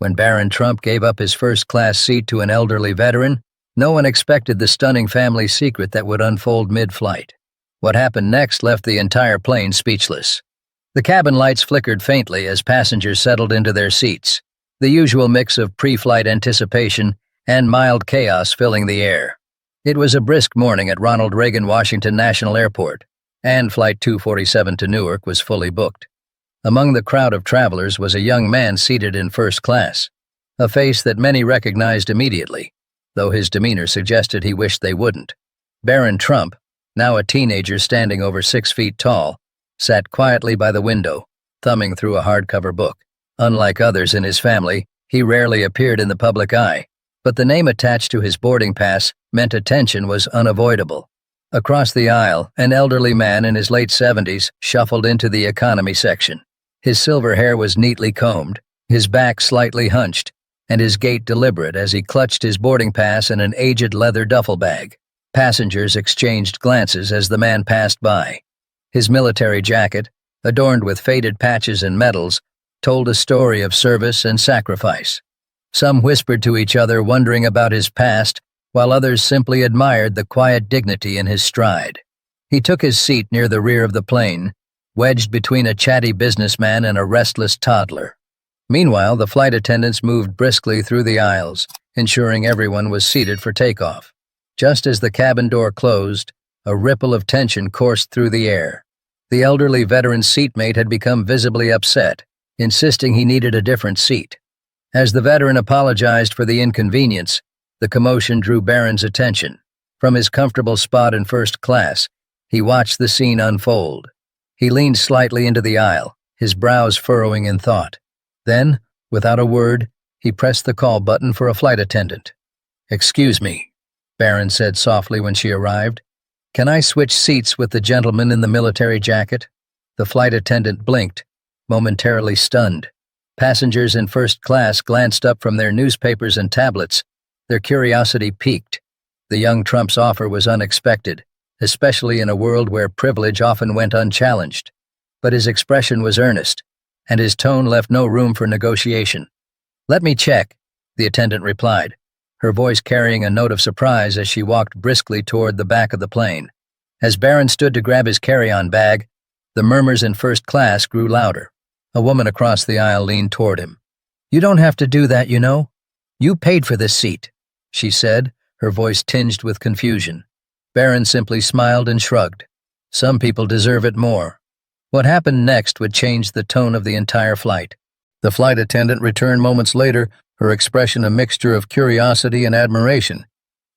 When Barron Trump gave up his first-class seat to an elderly veteran, no one expected the stunning family secret that would unfold mid-flight. What happened next left the entire plane speechless. The cabin lights flickered faintly as passengers settled into their seats, the usual mix of pre-flight anticipation and mild chaos filling the air. It was a brisk morning at Ronald Reagan Washington National Airport, and Flight 247 to Newark was fully booked. Among the crowd of travelers was a young man seated in first class, a face that many recognized immediately, though his demeanor suggested he wished they wouldn't. Barron Trump, now a teenager standing over 6 feet tall, sat quietly by the window, thumbing through a hardcover book. Unlike others in his family, he rarely appeared in the public eye, but the name attached to his boarding pass meant attention was unavoidable. Across the aisle, an elderly man in his late 70s shuffled into the economy section. His silver hair was neatly combed, his back slightly hunched, and his gait deliberate as he clutched his boarding pass in an aged leather duffel bag. Passengers exchanged glances as the man passed by. His military jacket, adorned with faded patches and medals, told a story of service and sacrifice. Some whispered to each other, wondering about his past, while others simply admired the quiet dignity in his stride. He took his seat near the rear of the plane, wedged between a chatty businessman and a restless toddler. Meanwhile, the flight attendants moved briskly through the aisles, ensuring everyone was seated for takeoff. Just as the cabin door closed, a ripple of tension coursed through the air. The elderly veteran's seatmate had become visibly upset, insisting he needed a different seat. As the veteran apologized for the inconvenience, the commotion drew Barron's attention. From his comfortable spot in first class, he watched the scene unfold. He leaned slightly into the aisle, his brows furrowing in thought. Then, without a word, he pressed the call button for a flight attendant. "Excuse me," Barron said softly when she arrived. "Can I switch seats with the gentleman in the military jacket?" The flight attendant blinked, momentarily stunned. Passengers in first class glanced up from their newspapers and tablets, their curiosity piqued. The young Trump's offer was unexpected, especially in a world where privilege often went unchallenged. But his expression was earnest, and his tone left no room for negotiation. "Let me check," the attendant replied, her voice carrying a note of surprise as she walked briskly toward the back of the plane. As Barron stood to grab his carry-on bag, the murmurs in first class grew louder. A woman across the aisle leaned toward him. "You don't have to do that, you know. You paid for this seat," she said, her voice tinged with confusion. Barron simply smiled and shrugged. Some people deserve it more. What happened next would change the tone of the entire flight. The flight attendant returned moments later, her expression a mixture of curiosity and admiration.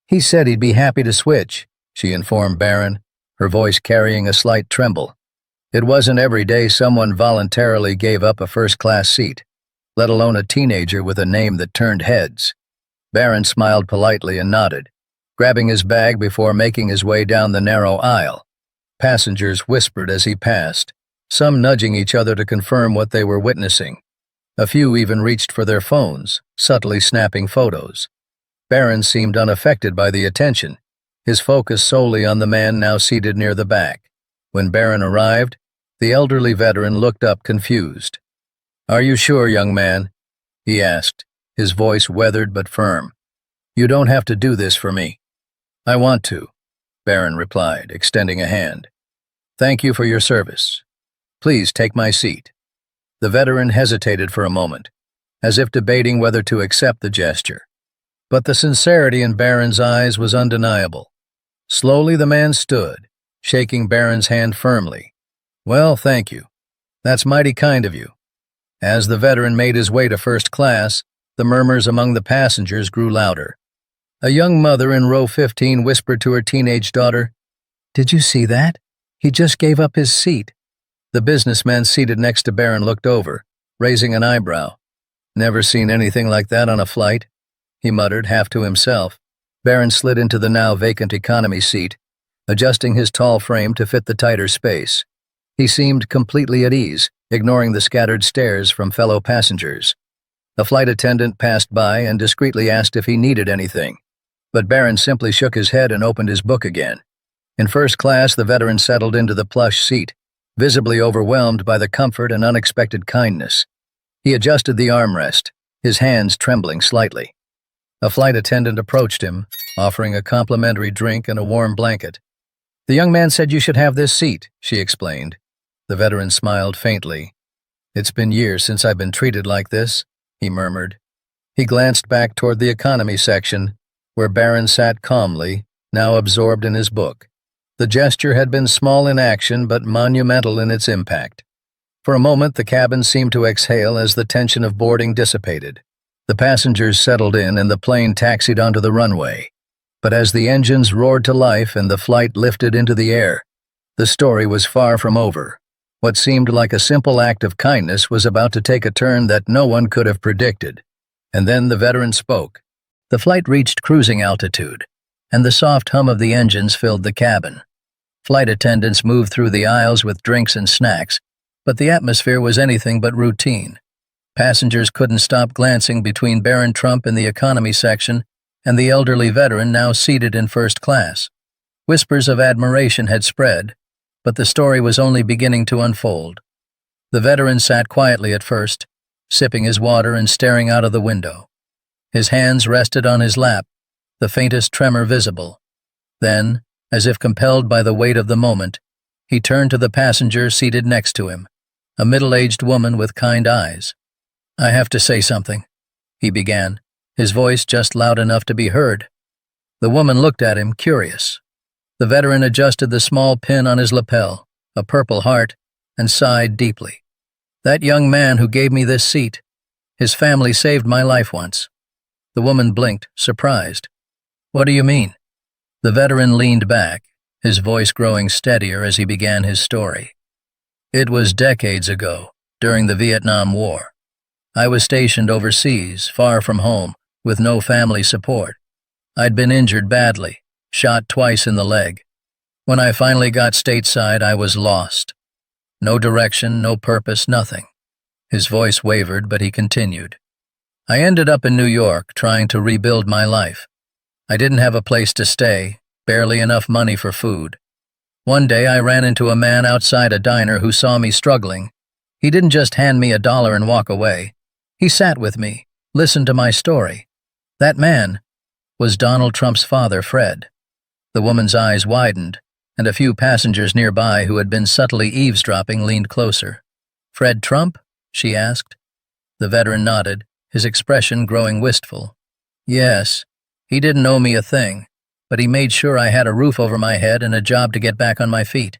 "He said he'd be happy to switch," she informed Barron, her voice carrying a slight tremble. It wasn't every day someone voluntarily gave up a first-class seat, let alone a teenager with a name that turned heads. Barron smiled politely and nodded, grabbing his bag before making his way down the narrow aisle. Passengers whispered as he passed, some nudging each other to confirm what they were witnessing. A few even reached for their phones, subtly snapping photos. Barron seemed unaffected by the attention, his focus solely on the man now seated near the back. When Barron arrived, the elderly veteran looked up confused. "Are you sure, young man?" he asked, his voice weathered but firm. "You don't have to do this for me." "I want to," Barron replied, extending a hand. "Thank you for your service. Please take my seat." The veteran hesitated for a moment, as if debating whether to accept the gesture. But the sincerity in Barron's eyes was undeniable. Slowly the man stood, shaking Barron's hand firmly. "Well, thank you. That's mighty kind of you." As the veteran made his way to first class, the murmurs among the passengers grew louder. A young mother in row 15 whispered to her teenage daughter, "Did you see that? He just gave up his seat." The businessman seated next to Barron looked over, raising an eyebrow. "Never seen anything like that on a flight," he muttered, half to himself. Barron slid into the now vacant economy seat, adjusting his tall frame to fit the tighter space. He seemed completely at ease, ignoring the scattered stares from fellow passengers. A flight attendant passed by and discreetly asked if he needed anything, but Barron simply shook his head and opened his book again. In first class, the veteran settled into the plush seat, visibly overwhelmed by the comfort and unexpected kindness. He adjusted the armrest, his hands trembling slightly. A flight attendant approached him, offering a complimentary drink and a warm blanket. "The young man said you should have this seat," she explained. The veteran smiled faintly. "It's been years since I've been treated like this," he murmured. He glanced back toward the economy section, where Barron sat calmly, now absorbed in his book. The gesture had been small in action, but monumental in its impact. For a moment, the cabin seemed to exhale as the tension of boarding dissipated. The passengers settled in and the plane taxied onto the runway. But as the engines roared to life and the flight lifted into the air, the story was far from over. What seemed like a simple act of kindness was about to take a turn that no one could have predicted. And then the veteran spoke. The flight reached cruising altitude, and the soft hum of the engines filled the cabin. Flight attendants moved through the aisles with drinks and snacks, but the atmosphere was anything but routine. Passengers couldn't stop glancing between Barron Trump in the economy section and the elderly veteran now seated in first class. Whispers of admiration had spread, but the story was only beginning to unfold. The veteran sat quietly at first, sipping his water and staring out of the window. His hands rested on his lap, the faintest tremor visible. Then, as if compelled by the weight of the moment, he turned to the passenger seated next to him, a middle-aged woman with kind eyes. "I have to say something," he began, his voice just loud enough to be heard. The woman looked at him, curious. The veteran adjusted the small pin on his lapel, a purple heart, and sighed deeply. "That young man who gave me this seat, his family saved my life once." The woman blinked, surprised. "What do you mean?" The veteran leaned back, his voice growing steadier as he began his story. "It was decades ago, during the Vietnam War. I was stationed overseas, far from home, with no family support. I'd been injured badly, shot twice in the leg. When I finally got stateside, I was lost. No direction, no purpose, nothing." His voice wavered, but he continued. "I ended up in New York, trying to rebuild my life. I didn't have a place to stay, barely enough money for food. One day I ran into a man outside a diner who saw me struggling. He didn't just hand me $1 and walk away. He sat with me, listened to my story. That man was Donald Trump's father, Fred." The woman's eyes widened, and a few passengers nearby who had been subtly eavesdropping leaned closer. "Fred Trump?" she asked. The veteran nodded, his expression growing wistful. "Yes, he didn't owe me a thing, but he made sure I had a roof over my head and a job to get back on my feet.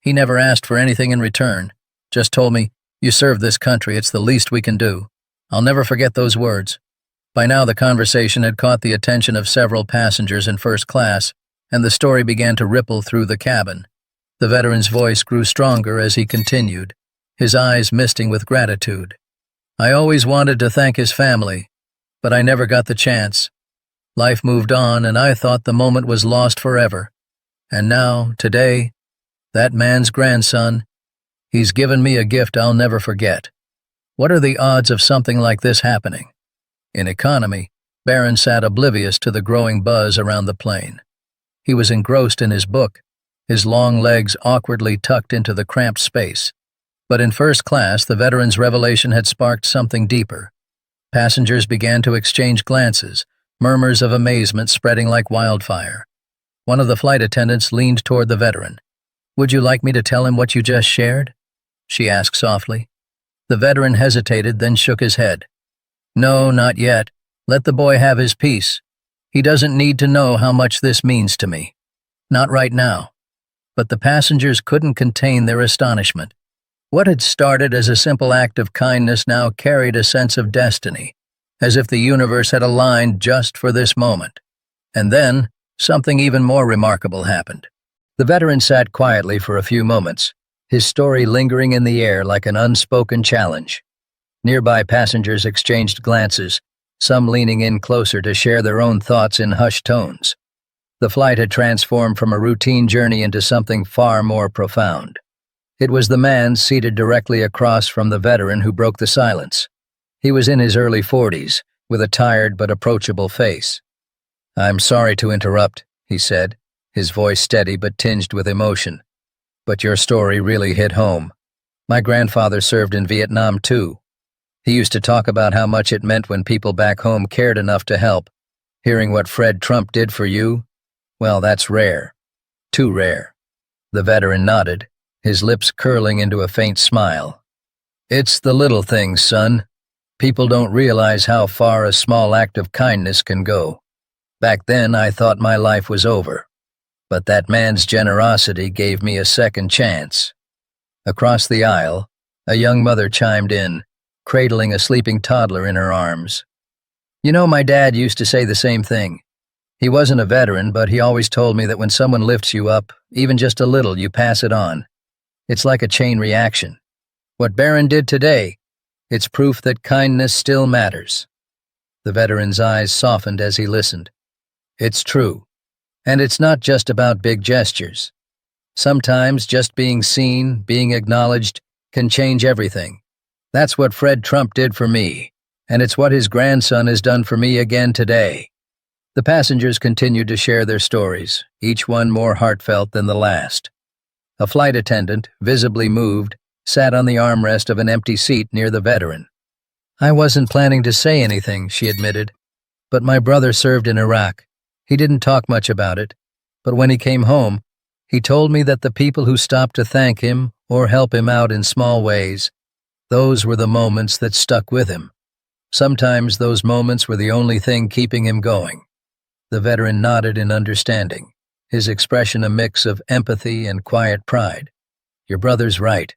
He never asked for anything in return, just told me, 'You serve this country, it's the least we can do.' I'll never forget those words." By now the conversation had caught the attention of several passengers in first class, and the story began to ripple through the cabin. The veteran's voice grew stronger as he continued, his eyes misting with gratitude. "I always wanted to thank his family, but I never got the chance. Life moved on, and I thought the moment was lost forever. And now, today, that man's grandson, he's given me a gift I'll never forget. What are the odds of something like this happening?" In economy, Barron sat oblivious to the growing buzz around the plane. He was engrossed in his book, his long legs awkwardly tucked into the cramped space. But in first class, the veteran's revelation had sparked something deeper. Passengers began to exchange glances, murmurs of amazement spreading like wildfire. One of the flight attendants leaned toward the veteran. "Would you like me to tell him what you just shared?" she asked softly. The veteran hesitated, then shook his head. "No, not yet. Let the boy have his peace. He doesn't need to know how much this means to me. Not right now." But the passengers couldn't contain their astonishment. What had started as a simple act of kindness now carried a sense of destiny, as if the universe had aligned just for this moment. And then, something even more remarkable happened. The veteran sat quietly for a few moments, his story lingering in the air like an unspoken challenge. Nearby passengers exchanged glances, some leaning in closer to share their own thoughts in hushed tones. The flight had transformed from a routine journey into something far more profound. It was the man seated directly across from the veteran who broke the silence. He was in his early 40s, with a tired but approachable face. "I'm sorry to interrupt," he said, his voice steady but tinged with emotion. "But your story really hit home. My grandfather served in Vietnam too." He used to talk about how much it meant when people back home cared enough to help. Hearing what Fred Trump did for you? Well, that's rare. Too rare. The veteran nodded, his lips curling into a faint smile. It's the little things, son. People don't realize how far a small act of kindness can go. Back then, I thought my life was over. But that man's generosity gave me a second chance. Across the aisle, a young mother chimed in, cradling a sleeping toddler in her arms. You know, my dad used to say the same thing. He wasn't a veteran, but he always told me that when someone lifts you up, even just a little, you pass it on. It's like a chain reaction. What Barron did today, it's proof that kindness still matters. The veteran's eyes softened as he listened. It's true. And it's not just about big gestures. Sometimes just being seen, being acknowledged, can change everything. That's what Fred Trump did for me, and it's what his grandson has done for me again today. The passengers continued to share their stories, each one more heartfelt than the last. A flight attendant, visibly moved, sat on the armrest of an empty seat near the veteran. I wasn't planning to say anything, she admitted, but my brother served in Iraq. He didn't talk much about it, but when he came home, he told me that the people who stopped to thank him or help him out in small ways, those were the moments that stuck with him. Sometimes those moments were the only thing keeping him going. The veteran nodded in understanding, his expression a mix of empathy and quiet pride. Your brother's right.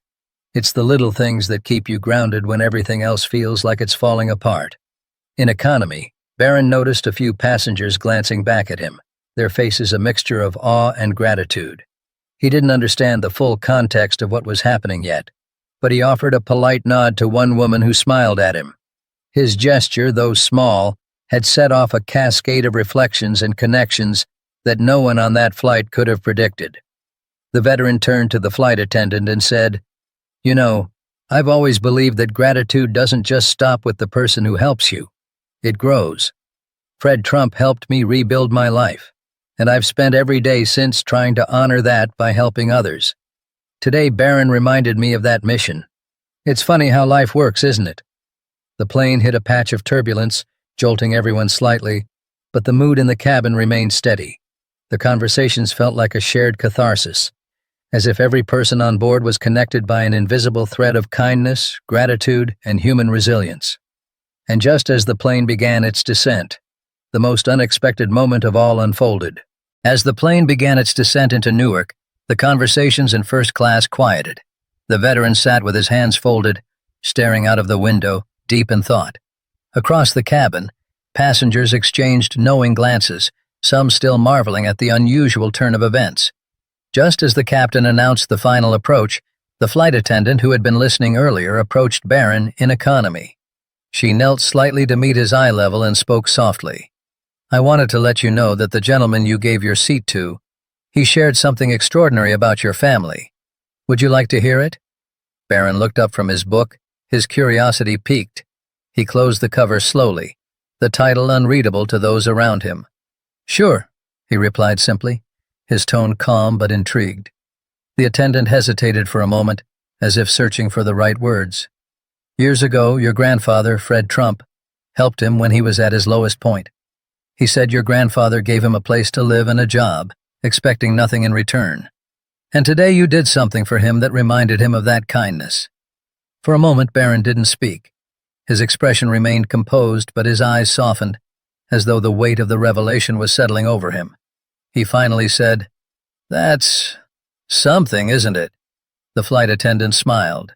It's the little things that keep you grounded when everything else feels like it's falling apart. In economy, Barron noticed a few passengers glancing back at him, their faces a mixture of awe and gratitude. He didn't understand the full context of what was happening yet, but he offered a polite nod to one woman who smiled at him. His gesture, though small, had set off a cascade of reflections and connections that no one on that flight could have predicted. The veteran turned to the flight attendant and said, You know, I've always believed that gratitude doesn't just stop with the person who helps you. It grows. Fred Trump helped me rebuild my life, and I've spent every day since trying to honor that by helping others. Today, Barron reminded me of that mission. It's funny how life works, isn't it? The plane hit a patch of turbulence, jolting everyone slightly, but the mood in the cabin remained steady. The conversations felt like a shared catharsis, as if every person on board was connected by an invisible thread of kindness, gratitude, and human resilience. And just as the plane began its descent, the most unexpected moment of all unfolded. As the plane began its descent into Newark, the conversations in first class quieted. The veteran sat with his hands folded, staring out of the window, deep in thought. Across the cabin, passengers exchanged knowing glances, some still marveling at the unusual turn of events. Just as the captain announced the final approach, the flight attendant who had been listening earlier approached Barron in economy. She knelt slightly to meet his eye level and spoke softly. I wanted to let you know that the gentleman you gave your seat to, he shared something extraordinary about your family. Would you like to hear it? Barron looked up from his book, his curiosity piqued. He closed the cover slowly, the title unreadable to those around him. Sure, he replied simply, his tone calm but intrigued. The attendant hesitated for a moment, as if searching for the right words. Years ago, your grandfather, Fred Trump, helped him when he was at his lowest point. He said your grandfather gave him a place to live and a job, expecting nothing in return. And today you did something for him that reminded him of that kindness. For a moment, Barron didn't speak. His expression remained composed, but his eyes softened, as though the weight of the revelation was settling over him. He finally said, That's something, isn't it? The flight attendant smiled.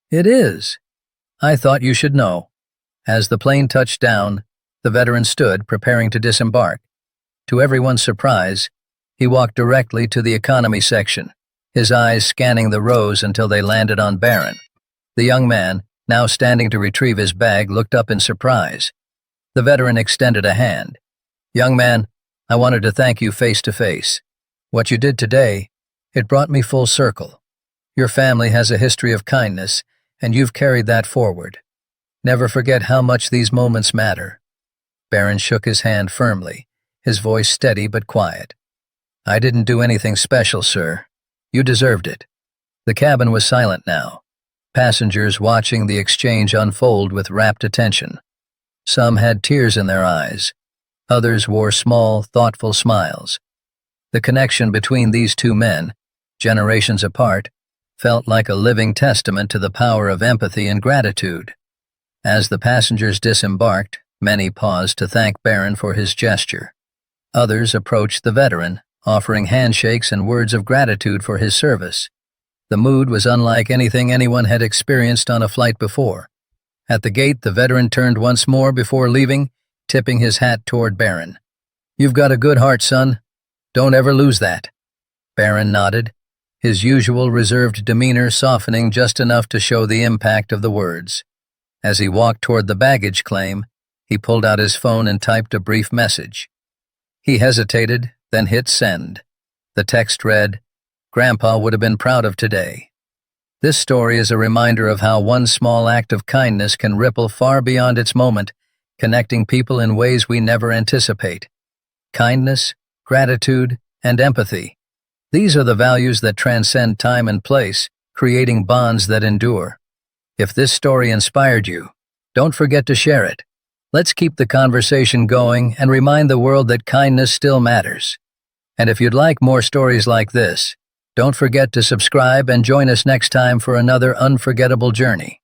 It is. I thought you should know. As the plane touched down, the veteran stood, preparing to disembark. To everyone's surprise, he walked directly to the economy section, his eyes scanning the rows until they landed on Barron. The young man, now standing to retrieve his bag, looked up in surprise. The veteran extended a hand. Young man, I wanted to thank you face to face. What you did today, it brought me full circle. Your family has a history of kindness, and you've carried that forward. Never forget how much these moments matter. Barron shook his hand firmly, his voice steady but quiet. I didn't do anything special, sir. You deserved it. The cabin was silent now, passengers watching the exchange unfold with rapt attention. Some had tears in their eyes. Others wore small, thoughtful smiles. The connection between these two men, generations apart, felt like a living testament to the power of empathy and gratitude. As the passengers disembarked, many paused to thank Barron for his gesture. Others approached the veteran, offering handshakes and words of gratitude for his service. The mood was unlike anything anyone had experienced on a flight before. At the gate, the veteran turned once more before leaving, tipping his hat toward Barron. "You've got a good heart, son. Don't ever lose that." Barron nodded, his usual reserved demeanor softening just enough to show the impact of the words. As he walked toward the baggage claim, he pulled out his phone and typed a brief message. He hesitated, then hit send. The text read, "Grandpa would have been proud of today." This story is a reminder of how one small act of kindness can ripple far beyond its moment, connecting people in ways we never anticipate. Kindness, gratitude, and empathy. These are the values that transcend time and place, creating bonds that endure. If this story inspired you, don't forget to share it. Let's keep the conversation going and remind the world that kindness still matters. And if you'd like more stories like this, don't forget to subscribe and join us next time for another unforgettable journey.